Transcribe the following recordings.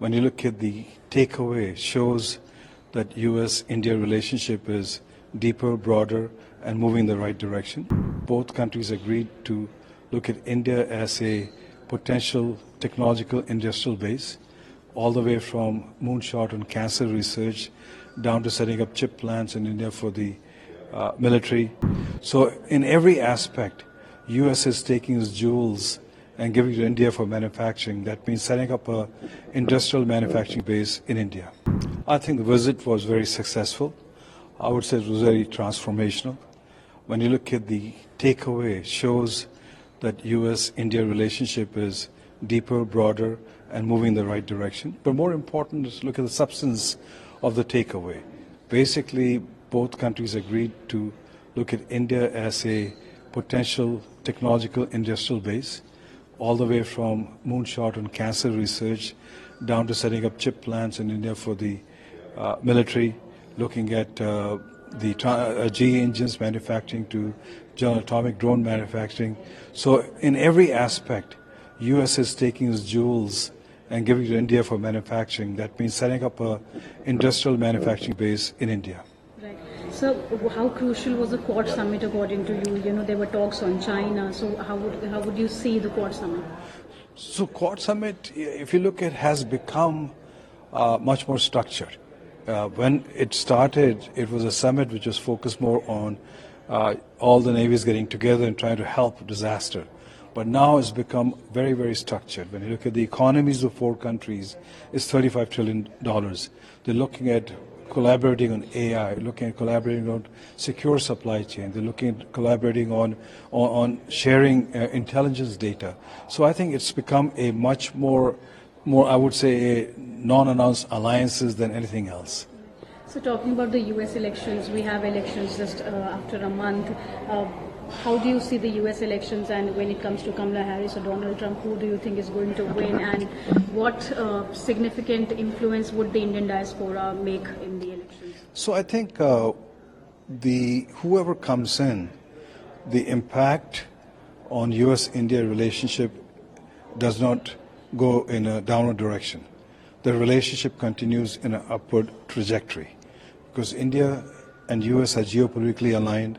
When you look at the takeaway, shows that US-India relationship is deeper, broader, and moving in the right direction. Both countries agreed to look at India as a potential technological industrial base, all the way from moonshot on cancer research down to setting up chip plants in India for the military. So in every aspect, US is taking its jewels and giving to India for manufacturing. That means setting up a industrial manufacturing base in India. I think the visit was very successful. I would say it was very transformational. When you look at the takeaway, shows that US-India relationship is deeper, broader, and moving in the right direction. But more important is to look at the substance of the takeaway. Basically, both countries agreed to look at India as a potential technological industrial base, all the way from moonshot on cancer research down to setting up chip plants in India for the military, looking at the GE engines manufacturing to General Atomic drone manufacturing. So in every aspect, US is taking its jewels and giving to India for manufacturing. That means setting up a industrial manufacturing base in India. Right. So how crucial was the Quad Summit according to you? You know, there were talks on China. So how would you see the Quad Summit? So Quad Summit, if you look at, has become much more structured. When it started, it was a summit which was focused more on all the navies getting together and trying to help disaster. But now it's become very, very structured. When you look at the economies of four countries, it's $35 trillion. They're looking at collaborating on AI, looking at collaborating on secure supply chain. They're looking at collaborating on sharing intelligence data. So I think it's become a much more I would say, a non-announced alliances than anything else. So talking about the US elections, we have elections just after a month. How do you see the US elections, and when it comes to Kamala Harris or Donald Trump, who do you think is going to win, and what significant influence would the Indian diaspora make in the elections? So I think whoever comes in, the impact on US-India relationship does not go in a downward direction. The relationship continues in an upward trajectory because India and US are geopolitically aligned,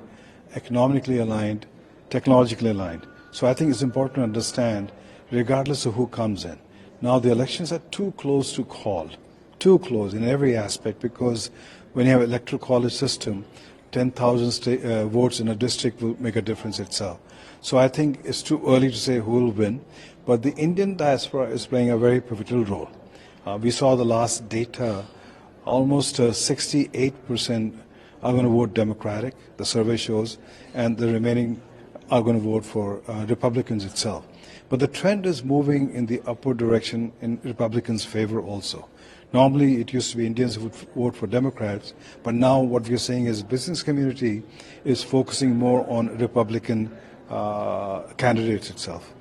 economically aligned, technologically aligned. So I think it's important to understand, regardless of who comes in. Now the elections are too close to call, too close in every aspect, because when you have electoral college system, 10,000 votes in a district will make a difference itself. So I think it's too early to say who will win, but the Indian diaspora is playing a very pivotal role. We saw the last data, almost 68% are going to vote Democratic, the survey shows, and the remaining are going to vote for Republicans itself. But the trend is moving in the upward direction in Republicans' favor also. Normally it used to be Indians who would vote for Democrats, but now what we're saying is business community is focusing more on Republican candidates itself.